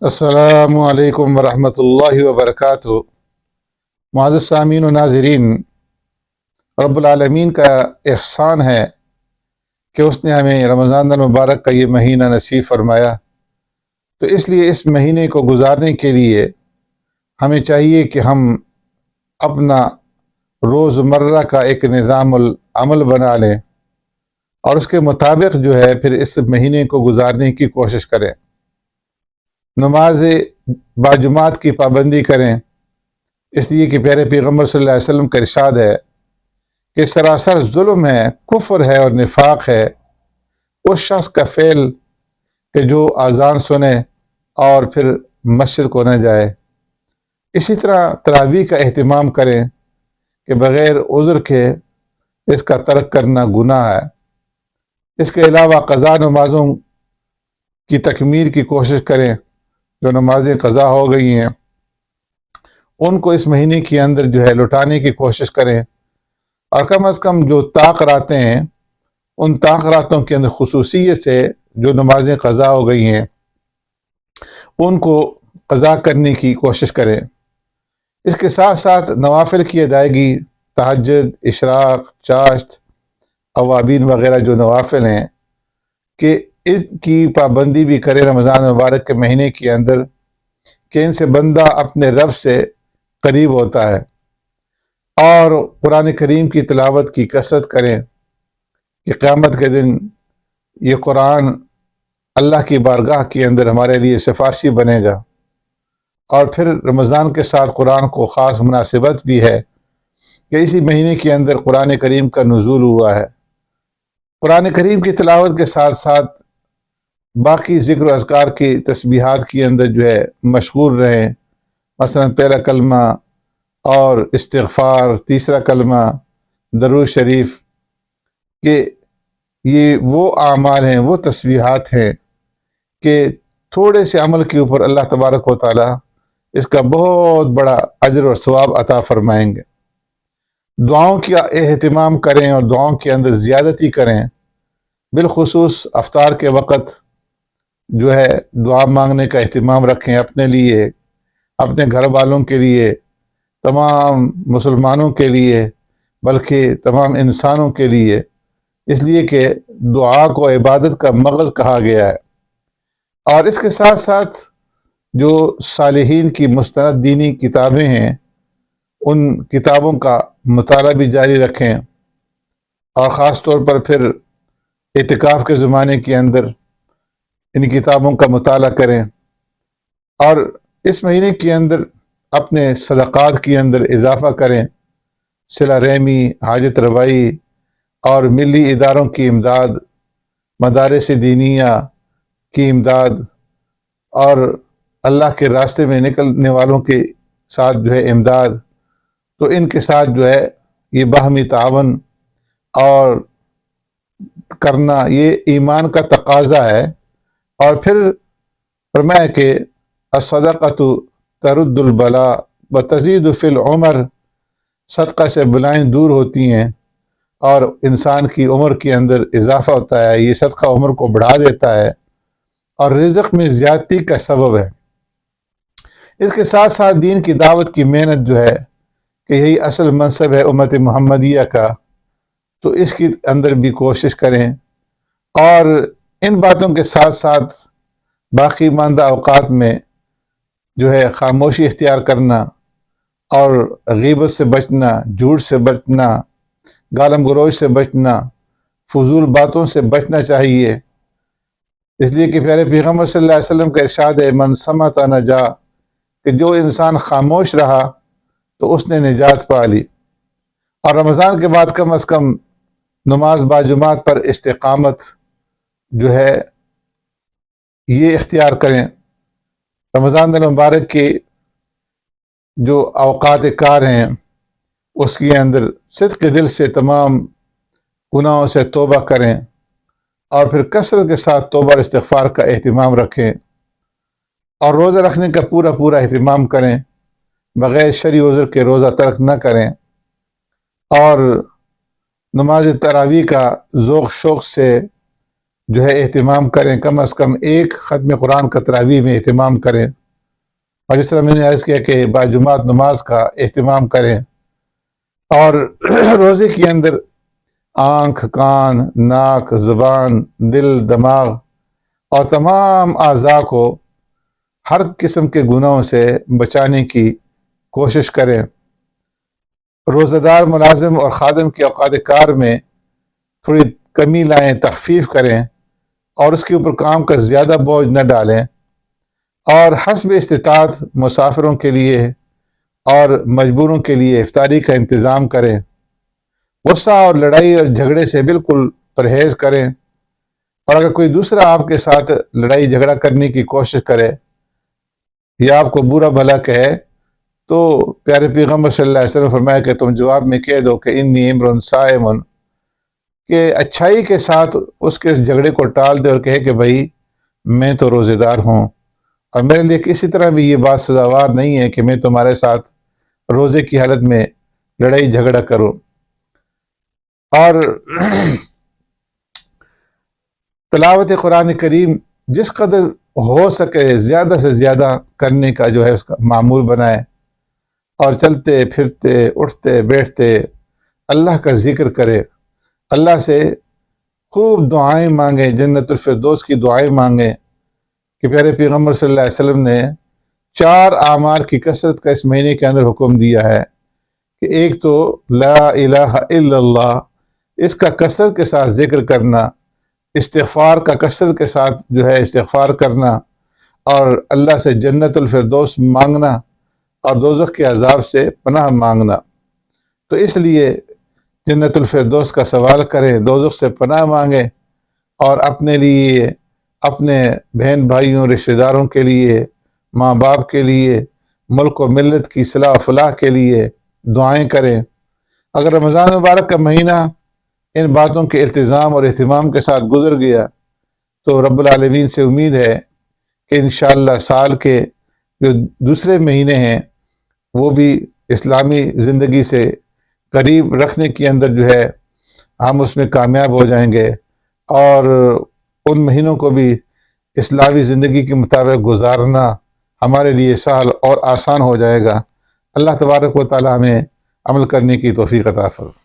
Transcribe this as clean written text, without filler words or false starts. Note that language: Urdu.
السلام علیکم ورحمۃ اللہ وبرکاتہ۔ معزز سامعین و ناظرین، رب العالمین کا احسان ہے کہ اس نے ہمیں رمضان المبارک کا یہ مہینہ نصیب فرمایا، تو اس لیے اس مہینے کو گزارنے کے لیے ہمیں چاہیے کہ ہم اپنا روزمرہ کا ایک نظام العمل بنا لیں اور اس کے مطابق پھر اس مہینے کو گزارنے کی کوشش کریں۔ نماز باجماعت کی پابندی کریں، اس لیے کہ پیارے پیغمبر صلی اللہ علیہ وسلم کا ارشاد ہے کہ سراسر ظلم ہے، کفر ہے اور نفاق ہے اس شخص کا فعل کہ جو اذان سنے اور پھر مسجد کو نہ جائے۔ اسی طرح تراویح کا اہتمام کریں کہ بغیر عذر کے اس کا ترک کرنا گناہ ہے۔ اس کے علاوہ قضا نمازوں کی تکمیل کی کوشش کریں، جو نمازیں قضا ہو گئی ہیں ان کو اس مہینے کے اندر لوٹانے کی کوشش کریں، اور کم از کم جو طاق راتیں ہیں ان طاق راتوں کے اندر خصوصیت سے جو نمازیں قضا ہو گئی ہیں ان کو قضا کرنے کی کوشش کریں۔ اس کے ساتھ ساتھ نوافل کی ادائیگی، تہجد، اشراق، چاشت، اوابین وغیرہ جو نوافل ہیں کہ اس کی پابندی بھی کرے رمضان مبارک کے مہینے کے اندر، کہ ان سے بندہ اپنے رب سے قریب ہوتا ہے۔ اور قرآن کریم کی تلاوت کی کثرت کریں کہ قیامت کے دن یہ قرآن اللہ کی بارگاہ کے اندر ہمارے لیے سفارشی بنے گا۔ اور پھر رمضان کے ساتھ قرآن کو خاص مناسبت بھی ہے کہ اسی مہینے کے اندر قرآن کریم کا نزول ہوا ہے۔ قرآن کریم کی تلاوت کے ساتھ ساتھ باقی ذکر و اذکار کی تسبیحات کے اندر مشغول رہیں، مثلا پہلا کلمہ اور استغفار، تیسرا کلمہ درود شریف، کہ یہ وہ اعمال ہیں، وہ تسبیحات ہیں کہ تھوڑے سے عمل کے اوپر اللہ تبارک و تعالی اس کا بہت بڑا اجر اور ثواب عطا فرمائیں گے۔ دعاؤں کا اہتمام کریں اور دعاؤں کے اندر زیادتی کریں، بالخصوص افطار کے وقت دعا مانگنے کا اہتمام رکھیں، اپنے لیے، اپنے گھر والوں کے لیے، تمام مسلمانوں کے لیے، بلکہ تمام انسانوں کے لیے، اس لیے کہ دعا کو عبادت کا مغز کہا گیا ہے۔ اور اس کے ساتھ ساتھ جو صالحین کی مستند دینی کتابیں ہیں ان کتابوں کا مطالعہ بھی جاری رکھیں، اور خاص طور پر پھر اعتکاف کے زمانے کے اندر ان کتابوں کا مطالعہ کریں، اور اس مہینے کے اندر اپنے صدقات کے اندر اضافہ کریں، صلہ رحمی، حاجت روائی اور ملی اداروں کی امداد، مدارس دینیہ کی امداد، اور اللہ کے راستے میں نکلنے والوں کے ساتھ امداد، تو ان کے ساتھ یہ باہمی تعاون اور کرنا یہ ایمان کا تقاضا ہے۔ اور پھر فرمایا کہ الصدقۃ ترد البلاء وتزید فی العمر، صدقہ سے بلائیں دور ہوتی ہیں اور انسان کی عمر کے اندر اضافہ ہوتا ہے، یہ صدقہ عمر کو بڑھا دیتا ہے اور رزق میں زیادتی کا سبب ہے۔ اس کے ساتھ ساتھ دین کی دعوت کی محنت کہ یہی اصل منصب ہے امت محمدیہ کا، تو اس کے اندر بھی کوشش کریں، اور ان باتوں کے ساتھ ساتھ باقی ماندہ اوقات میں خاموشی اختیار کرنا اور غیبت سے بچنا، جھوٹ سے بچنا، گالم گلوچ سے بچنا، فضول باتوں سے بچنا چاہیے، اس لیے کہ پیارے پیغمبر صلی اللہ علیہ وسلم کا ارشاد ہے من صمت نجا، کہ جو انسان خاموش رہا تو اس نے نجات پا لی۔ اور رمضان کے بعد کم از کم نماز باجماعت پر استقامت یہ اختیار کریں۔ رمضان المبارک کے جو اوقات کار ہیں اس کے اندر صدق دل سے تمام گناہوں سے توبہ کریں، اور پھر کثرت کے ساتھ توبہ اور استغفار کا اہتمام رکھیں، اور روزہ رکھنے کا پورا اہتمام کریں، بغیر شرعی عذر کے روزہ ترک نہ کریں، اور نماز تراویح کا ذوق شوق سے جو ہے اہتمام کریں، کم از کم ایک ختم قرآن کا تراویح میں اہتمام کریں، اور جس طرح میں نے عرض کیا کہ باجماعت نماز کا اہتمام کریں، اور روزے کے اندر آنکھ، کان، ناک، زبان، دل، دماغ اور تمام اعضاء کو ہر قسم کے گناہوں سے بچانے کی کوشش کریں۔ روزہ دار ملازم اور خادم کے اوقات کار میں تھوڑی کمی لائیں، تخفیف کریں، اور اس کے اوپر کام کا زیادہ بوجھ نہ ڈالیں، اور حسب استطاعت مسافروں کے لیے اور مجبوروں کے لیے افطاری کا انتظام کریں۔ غصہ اور لڑائی اور جھگڑے سے بالکل پرہیز کریں، اور اگر کوئی دوسرا آپ کے ساتھ لڑائی جھگڑا کرنے کی کوشش کرے یا آپ کو برا بھلا کہے تو پیارے پیغمبر صلی اللہ علیہ وسلم فرمایا کہ تم جواب میں کہہ دو کہ انی امرؤ صائم، کہ اچھائی کے ساتھ اس کے جھگڑے کو ٹال دے اور کہے کہ بھائی میں تو روزے دار ہوں، اور میرے لیے کسی طرح بھی یہ بات سزاوار نہیں ہے کہ میں تمہارے ساتھ روزے کی حالت میں لڑائی جھگڑا کروں۔ اور تلاوت قرآن کریم جس قدر ہو سکے زیادہ سے زیادہ کرنے کا جو ہے اس کا معمول بنائے، اور چلتے پھرتے اٹھتے بیٹھتے اللہ کا ذکر کرے، اللہ سے خوب دعائیں مانگیں، جنت الفردوس کی دعائیں مانگیں، کہ پیارے پیغمبر صلی اللہ علیہ وسلم نے 4 اعمال کی کثرت کا اس مہینے کے اندر حکم دیا ہے، کہ ایک تو لا الہ الا اللہ، اس کا کثرت کے ساتھ ذکر کرنا، استغفار کا کثرت کے ساتھ جو ہے استغفار کرنا، اور اللہ سے جنت الفردوس مانگنا، اور دوزخ کے عذاب سے پناہ مانگنا۔ تو اس لیے جنت الفردوس کا سوال کریں، دوزخ سے پناہ مانگیں، اور اپنے لیے، اپنے بہن بھائیوں، رشتہ داروں کے لیے، ماں باپ کے لیے، ملک و ملت کی اصلاح و فلاح کے لیے دعائیں کریں۔ اگر رمضان مبارک کا مہینہ ان باتوں کے التزام اور اہتمام کے ساتھ گزر گیا تو رب العالمین سے امید ہے کہ انشاءاللہ سال کے جو دوسرے مہینے ہیں وہ بھی اسلامی زندگی سے قریب رکھنے کے اندر جو ہے ہم اس میں کامیاب ہو جائیں گے، اور ان مہینوں کو بھی اسلامی زندگی کے مطابق گزارنا ہمارے لیے سہل اور آسان ہو جائے گا۔ اللہ تبارک و تعالی ہمیں عمل کرنے کی توفیق عطا فرمائے۔